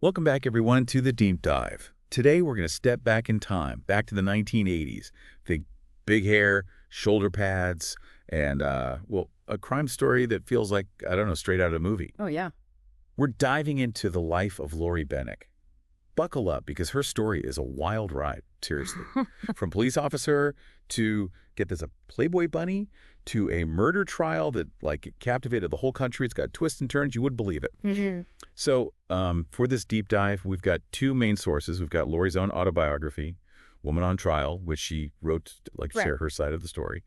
Welcome back, everyone, to the Deep Dive. Today, we're going to step back in time, back to the 1980s. Think big hair, shoulder pads, and, well, a crime story that feels like, I don't know, straight out of a movie. Oh, yeah. We're diving into the life of Lori Bennick. Buckle up, because her story is a wild ride, seriously. From police officer to, get this, a Playboy bunny, to a murder trial that, like, captivated the whole country. It's got twists and turns. You wouldn't believe it. Mm-hmm. So for this deep dive, we've got two main sources. We've got Lori's own autobiography, Woman on Trial, which she wrote to, like, Right. share her side of the story.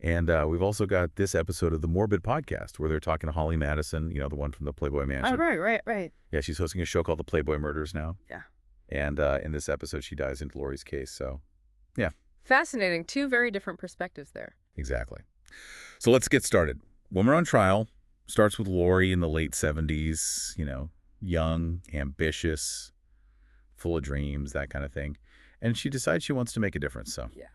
And we've also got this episode of the Morbid podcast, where they're talking to Holly Madison, you know, the one from the Playboy Mansion. Oh, right. Yeah, she's hosting a show called The Playboy Murders now. Yeah. And in this episode, she dives into Lori's case. So, yeah. Fascinating. Two very different perspectives there. Exactly. So let's get started. Woman on Trial starts with Lori in the late 70s, you know, young, ambitious, full of dreams, that kind of thing. And she decides she wants to make a difference, so. Yeah.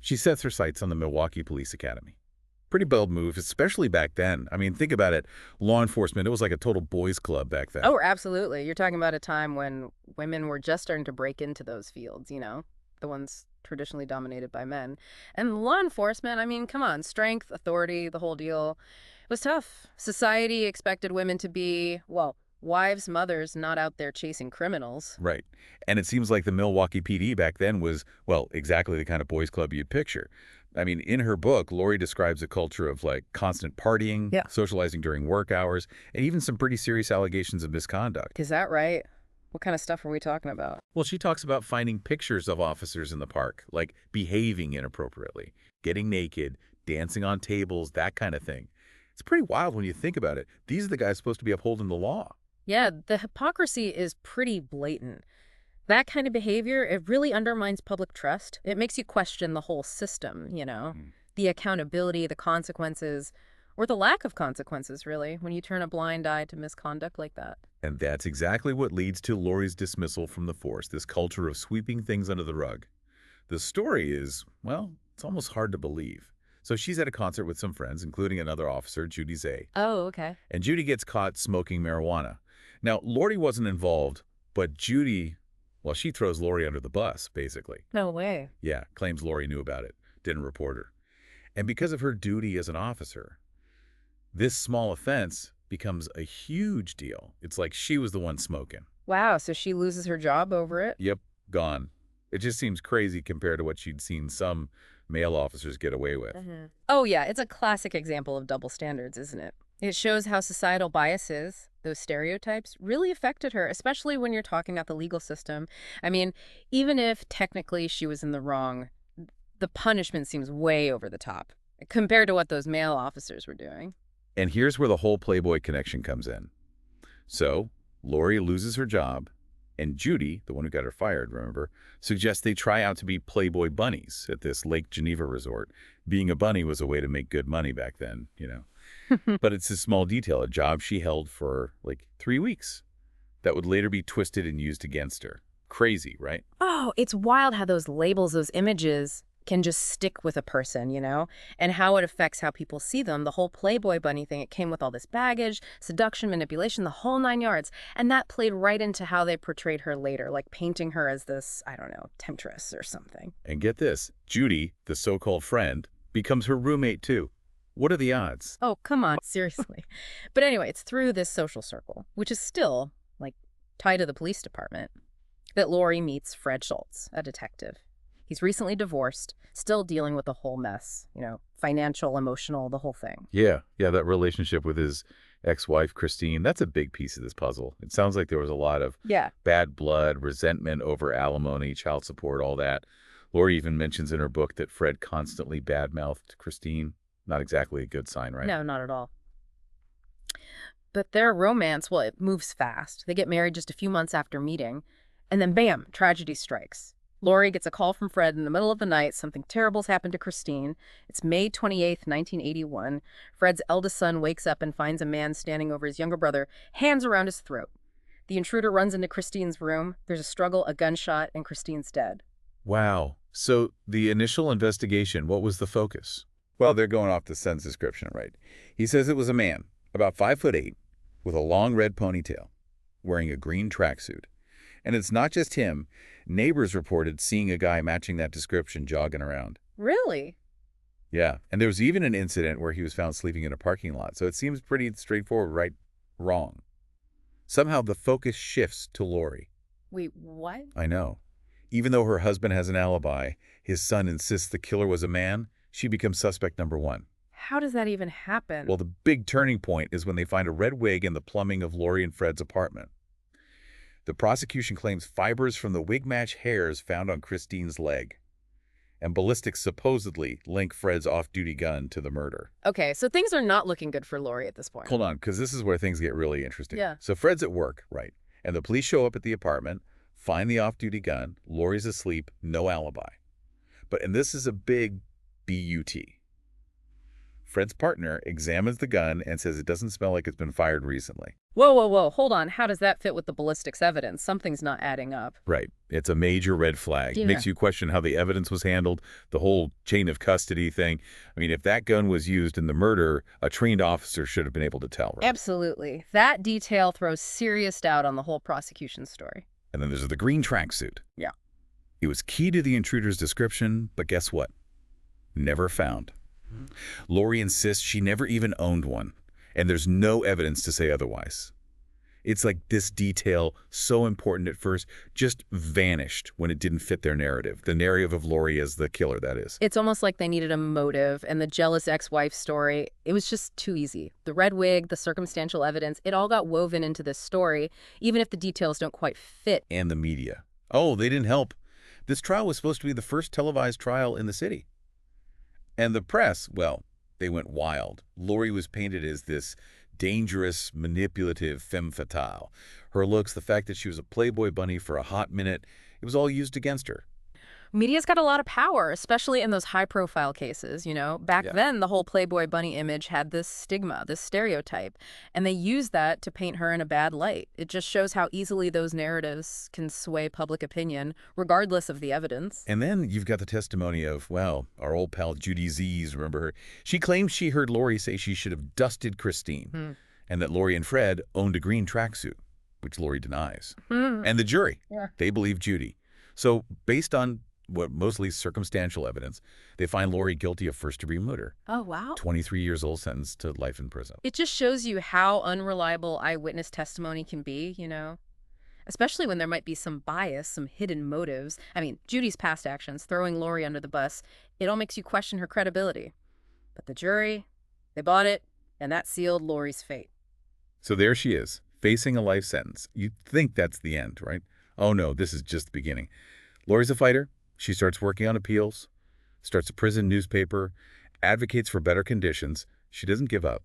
She sets her sights on the Milwaukee Police Academy. Pretty bold move, especially back then. I mean, think about it. Law enforcement, it was like a total boys club back then. Oh, absolutely. You're talking about a time when women were just starting to break into those fields, you know, the ones traditionally dominated by men. And law enforcement, I mean, come on, strength, authority, the whole deal. It was tough. Society expected women to be, well, wives, mothers, not out there chasing criminals. Right. And it seems like the Milwaukee PD back then was, well, exactly the kind of boys club you'd picture. I mean, in her book, Lori describes a culture of, like, constant partying, Yeah. socializing during work hours, and even some pretty serious allegations of misconduct. Is that right? What kind of stuff are we talking about? Well, she talks about finding pictures of officers in the park, like behaving inappropriately, getting naked, dancing on tables, that kind of thing. It's pretty wild when you think about it. These are the guys supposed to be upholding the law. Yeah, the hypocrisy is pretty blatant. That kind of behavior, it really undermines public trust. It makes you question the whole system, you know? The accountability, the consequences, or the lack of consequences, really, when you turn a blind eye to misconduct like that. And that's exactly what leads to Lori's dismissal from the force, this culture of sweeping things under the rug. The story is, well, it's almost hard to believe. So she's at a concert with some friends, including another officer, Judy Zay. Oh, okay. And Judy gets caught smoking marijuana. Now, Lori wasn't involved, but Judy, well, she throws Lori under the bus, basically. No way. Yeah, claims Lori knew about it, didn't report her. And because of her duty as an officer, this small offense becomes a huge deal. It's like she was the one smoking. Wow, so she loses her job over it? Yep, gone. It just seems crazy compared to what she'd seen some male officers get away with. Oh, yeah, it's a classic example of double standards, isn't it? It shows how societal biases, those stereotypes, really affected her, especially when you're talking about the legal system. I mean, even if technically she was in the wrong, the punishment seems way over the top compared to what those male officers were doing. And here's where the whole Playboy connection comes in. So, Lori loses her job, and Judy, the one who got her fired, remember, suggests they try out to be Playboy bunnies at this Lake Geneva resort. Being a bunny was a way to make good money back then, you know. But it's a small detail, a job she held for, like, 3 weeks that would later be twisted and used against her. Crazy, right? Oh, it's wild how those labels, those images can just stick with a person, you know, and how it affects how people see them. The whole Playboy bunny thing, it came with all this baggage, seduction, manipulation, the whole 9 yards. And that played right into how they portrayed her later, like painting her as this, I don't know, temptress or something. And get this, Judy, the so-called friend, becomes her roommate too. What are the odds? Oh, come on, seriously. But anyway, it's through this social circle, which is still, like, tied to the police department, that Lori meets Fred Schultz, a detective. He's recently divorced, still dealing with the whole mess, you know, financial, emotional, the whole thing. Yeah, that relationship with his ex-wife, Christine, that's a big piece of this puzzle. It sounds like there was a lot of bad blood, resentment over alimony, child support, all that. Lori even mentions in her book that Fred constantly badmouthed Christine. Not exactly a good sign, right? No, not at all. But their romance, well, it moves fast. They get married just a few months after meeting, and then bam, tragedy strikes. Lori gets a call from Fred in the middle of the night. Something terrible's happened to Christine. It's May 28th, 1981. Fred's eldest son wakes up and finds a man standing over his younger brother, hands around his throat. The intruder runs into Christine's room. There's a struggle, a gunshot, and Christine's dead. Wow. So the initial investigation, what was the focus? Well, they're going off the son's description, right? He says it was a man, about 5'8", with a long red ponytail. wearing a green tracksuit. And it's not just him. Neighbors reported seeing a guy matching that description jogging around. Really? Yeah, and there was even an incident where he was found sleeping in a parking lot, so it seems pretty straightforward, right? Wrong. Somehow the focus shifts to Lori. Wait, what? I know. Even though her husband has an alibi, his son insists the killer was a man, she becomes suspect number one. How does that even happen? Well, the big turning point is when they find a red wig in the plumbing of Lori and Fred's apartment. The prosecution claims fibers from the wig-match hairs found on Christine's leg. And ballistics supposedly link Fred's off-duty gun to the murder. Okay, so things are not looking good for Lori at this point. Hold on, because this is where things get really interesting. Yeah. So Fred's at work, right? And the police show up at the apartment, find the off-duty gun, Lori's asleep, no alibi. And this is a big BUT. Fred's partner examines the gun and says it doesn't smell like it's been fired recently. Whoa, whoa, whoa, hold on. How does that fit with the ballistics evidence? Something's not adding up. Right. It's a major red flag. Yeah. Makes you question how the evidence was handled, the whole chain of custody thing. I mean, if that gun was used in the murder, a trained officer should have been able to tell, right? Absolutely. That detail throws serious doubt on the whole prosecution story. And then there's the green tracksuit. Yeah. It was key to the intruder's description, but guess what? Never found. Lori insists she never even owned one, and there's no evidence to say otherwise. It's like this detail, so important at first, just vanished when it didn't fit their narrative. The narrative of Lori as the killer, that is. It's almost like they needed a motive, and the jealous ex-wife story, it was just too easy. The red wig, the circumstantial evidence, it all got woven into this story, even if the details don't quite fit. And the media. Oh, they didn't help. This trial was supposed to be the first televised trial in the city. And the press, well, they went wild. Lori was painted as this dangerous, manipulative femme fatale. Her looks, the fact that she was a Playboy bunny for a hot minute, it was all used against her. Media's got a lot of power, especially in those high-profile cases, you know. Back then, the whole Playboy bunny image had this stigma, this stereotype, and they used that to paint her in a bad light. It just shows how easily those narratives can sway public opinion, regardless of the evidence. And then you've got the testimony of, well, our old pal Judy Z's, remember her? She claims she heard Lori say she should have dusted Christine, and that Lori and Fred owned a green tracksuit, which Lori denies. And the jury, they believe Judy. So based on what mostly circumstantial evidence, they find Lori guilty of first-degree murder. Oh, wow. 23 years old, sentenced to life in prison. It just shows you how unreliable eyewitness testimony can be, you know? Especially when there might be some bias, some hidden motives. I mean, Judy's past actions, throwing Lori under the bus, it all makes you question her credibility. But the jury, they bought it, and that sealed Lori's fate. So there she is, facing a life sentence. You'd think that's the end, right? Oh no, this is just the beginning. Lori's a fighter. She starts working on appeals, starts a prison newspaper, advocates for better conditions. She doesn't give up.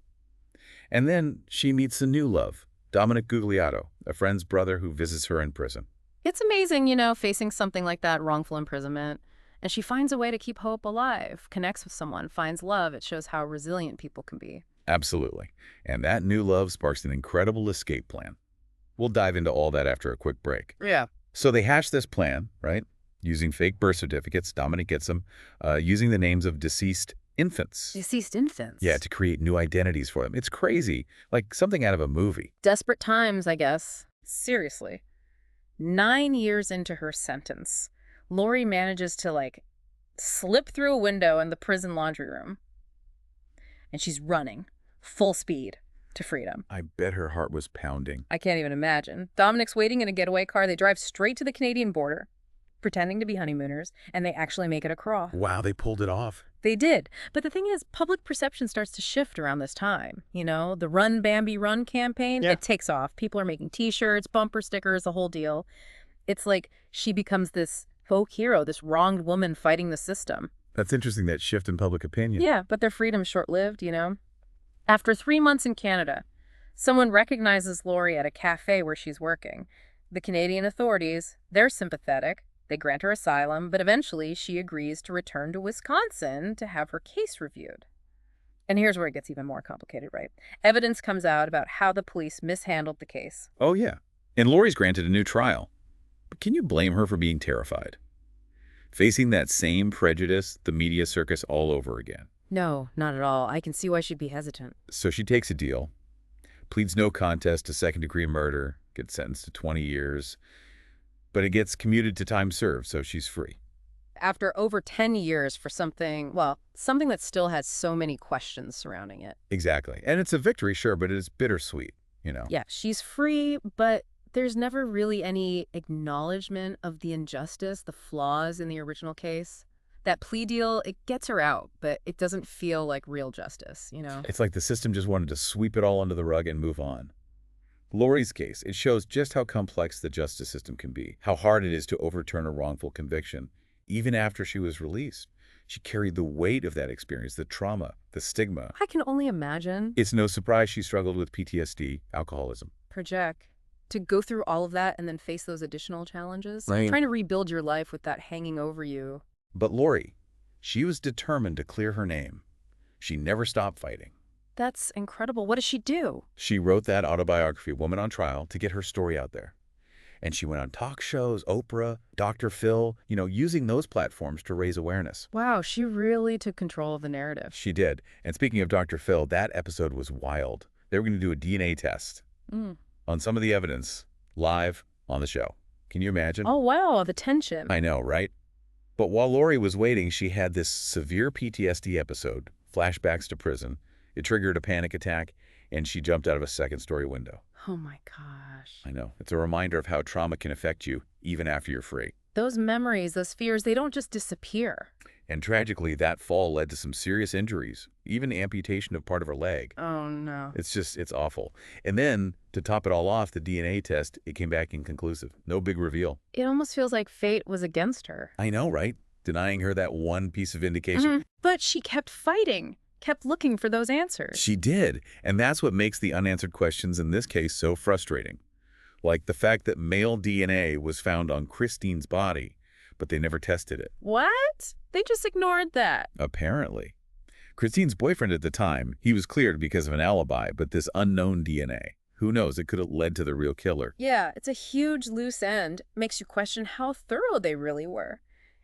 And then she meets a new love, Dominic Guglielmo, a friend's brother who visits her in prison. It's amazing, you know, facing something like that, wrongful imprisonment. And she finds a way to keep hope alive, connects with someone, finds love. It shows how resilient people can be. Absolutely. And that new love sparks an incredible escape plan. We'll dive into all that after a quick break. Yeah. So they hash this plan, right? Using fake birth certificates, Dominic gets them, using the names of deceased infants. Deceased infants? Yeah, to create new identities for them. It's crazy, like something out of a movie. Desperate times, I guess. Seriously. 9 years into her sentence, Lori manages to, slip through a window in the prison laundry room. And she's running, full speed, to freedom. I bet her heart was pounding. I can't even imagine. Dominic's waiting in a getaway car. They drive straight to the Canadian border, pretending to be honeymooners, and they actually make it across. Wow, they pulled it off. They did. But the thing is, public perception starts to shift around this time. You know, the Run Bambi Run campaign, it takes off. People are making T-shirts, bumper stickers, the whole deal. It's like she becomes this folk hero, this wronged woman fighting the system. That's interesting, that shift in public opinion. Yeah, but their freedom's short-lived, you know. After 3 months in Canada, someone recognizes Lori at a cafe where she's working. The Canadian authorities, they're sympathetic. They grant her asylum, but eventually she agrees to return to Wisconsin to have her case reviewed. And here's where it gets even more complicated, right? Evidence comes out about how the police mishandled the case. Oh, yeah. And Lori's granted a new trial. But can you blame her for being terrified? Facing that same prejudice, the media circus all over again. No, not at all. I can see why she'd be hesitant. So she takes a deal, pleads no contest to second-degree murder, gets sentenced to 20 years, but it gets commuted to time served, so she's free. After over 10 years for something, well, something that still has so many questions surrounding it. Exactly. And it's a victory, sure, but it's bittersweet. Yeah, she's free, but there's never really any acknowledgement of the injustice, the flaws in the original case. That plea deal, it gets her out, but it doesn't feel like real justice? It's like the system just wanted to sweep it all under the rug and move on. Lori's case, it shows just how complex the justice system can be, how hard it is to overturn a wrongful conviction. Even after she was released, she carried the weight of that experience, the trauma, the stigma. I can only imagine. It's no surprise she struggled with PTSD, alcoholism. Project. To go through all of that and then face those additional challenges. Right. Trying to rebuild your life with that hanging over you. But Lori, she was determined to clear her name. She never stopped fighting. That's incredible. What does she do? She wrote that autobiography, Woman on Trial, to get her story out there. And she went on talk shows, Oprah, Dr. Phil, using those platforms to raise awareness. Wow, she really took control of the narrative. She did. And speaking of Dr. Phil, that episode was wild. They were going to do a DNA test on some of the evidence live on the show. Can you imagine? Oh, wow, the tension. I know, right? But while Lori was waiting, she had this severe PTSD episode, flashbacks to prison. It triggered a panic attack, and she jumped out of a second-story window. Oh, my gosh. I know. It's a reminder of how trauma can affect you even after you're free. Those memories, those fears, they don't just disappear. And tragically, that fall led to some serious injuries, even amputation of part of her leg. Oh, no. It's awful. And then, to top it all off, the DNA test, it came back inconclusive. No big reveal. It almost feels like fate was against her. I know, right? Denying her that one piece of indication. But she kept fighting, kept looking for those answers. She did. And that's what makes the unanswered questions in this case so frustrating. Like the fact that male DNA was found on Christine's body, but they never tested it. What? They just ignored that. Apparently. Christine's boyfriend at the time, he was cleared because of an alibi, but this unknown DNA, who knows, it could have led to the real killer. Yeah, it's a huge loose end. Makes you question how thorough they really were.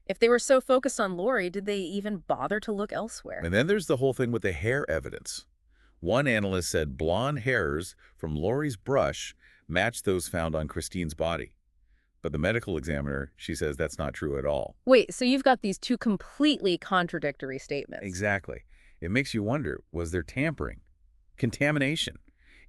If they were so focused on Lori, did they even bother to look elsewhere? And then there's the whole thing with the hair evidence. One analyst said blonde hairs from Lori's brush matched those found on Christine's body. But the medical examiner, she says that's not true at all. Wait, so you've got these two completely contradictory statements. Exactly. It makes you wonder, was there tampering? Contamination?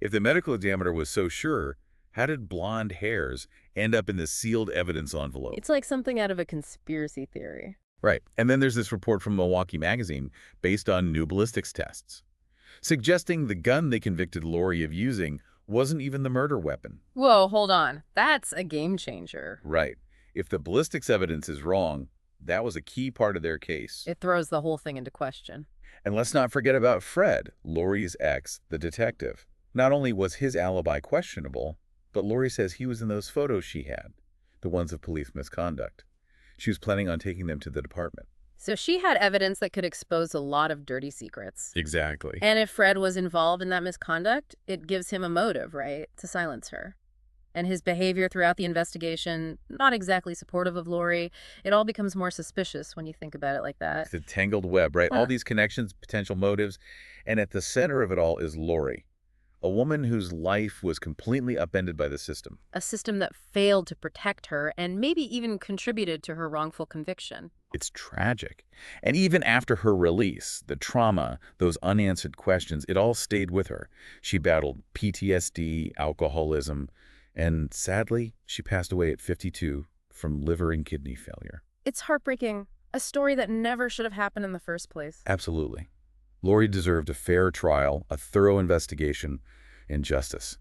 If the medical examiner was so sure, how did blonde hairs end up in the sealed evidence envelope? It's like something out of a conspiracy theory. Right. And then there's this report from Milwaukee Magazine based on new ballistics tests, suggesting the gun they convicted Lori of using wasn't even the murder weapon. Whoa, hold on. That's a game changer. Right. If the ballistics evidence is wrong, that was a key part of their case. It throws the whole thing into question. And let's not forget about Fred, Lori's ex, the detective. Not only was his alibi questionable, but Lori says he was in those photos she had, the ones of police misconduct. She was planning on taking them to the department. So she had evidence that could expose a lot of dirty secrets. Exactly. And if Fred was involved in that misconduct, it gives him a motive, right, to silence her. And his behavior throughout the investigation, not exactly supportive of Lori. It all becomes more suspicious when you think about it like that. It's a tangled web, right? All these connections, potential motives, and at the center of it all is Lori, a woman whose life was completely upended by the system. A system that failed to protect her and maybe even contributed to her wrongful conviction. It's tragic. And even after her release, the trauma, those unanswered questions, it all stayed with her. She battled PTSD, alcoholism, and sadly, she passed away at 52 from liver and kidney failure. It's heartbreaking. A story that never should have happened in the first place. Absolutely. Lori deserved a fair trial, a thorough investigation, and justice.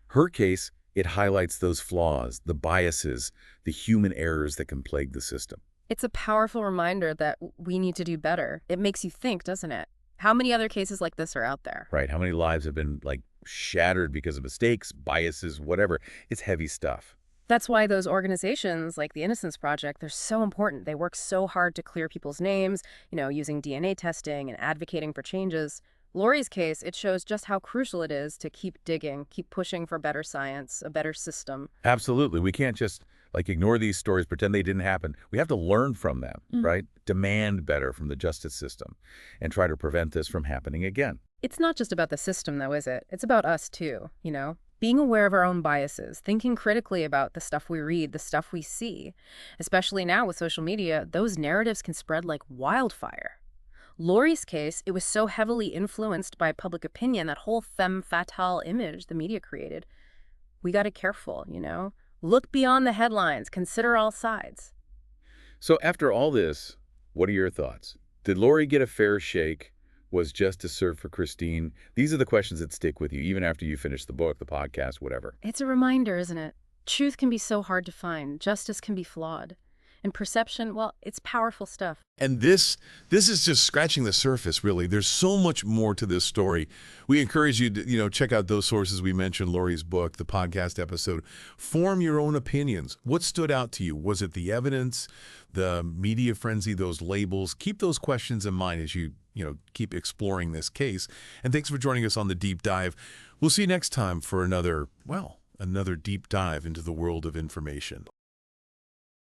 Her case, it highlights those flaws, the biases, the human errors that can plague the system. It's a powerful reminder that we need to do better. It makes you think, doesn't it? How many other cases like this are out there? Right. How many lives have been, shattered because of mistakes, biases, whatever? It's heavy stuff. That's why those organizations like the Innocence Project, they're so important. They work so hard to clear people's names, using DNA testing and advocating for changes. Lori's case, it shows just how crucial it is to keep digging, keep pushing for better science, a better system. Absolutely. We can't just ignore these stories, pretend they didn't happen. We have to learn from them, right? Demand better from the justice system and try to prevent this from happening again. It's not just about the system, though, is it? It's about us, too, Being aware of our own biases, thinking critically about the stuff we read, the stuff we see. Especially now with social media, those narratives can spread like wildfire. Lori's case, it was so heavily influenced by public opinion, that whole femme fatale image the media created. We got to be careful, Look beyond the headlines, consider all sides. So after all this, what are your thoughts? Did Lori get a fair shake? Was justice served for Christine? These are the questions that stick with you, even after you finish the book, the podcast, whatever. It's a reminder, isn't it? Truth can be so hard to find. Justice can be flawed. And perception, well, it's powerful stuff. And this is just scratching the surface, really. There's so much more to this story. We encourage you to, check out those sources we mentioned, Lori's book, the podcast episode. Form your own opinions. What stood out to you? Was it the evidence, the media frenzy, those labels? Keep those questions in mind as you, keep exploring this case. And thanks for joining us on the deep dive. We'll see you next time for another deep dive into the world of information.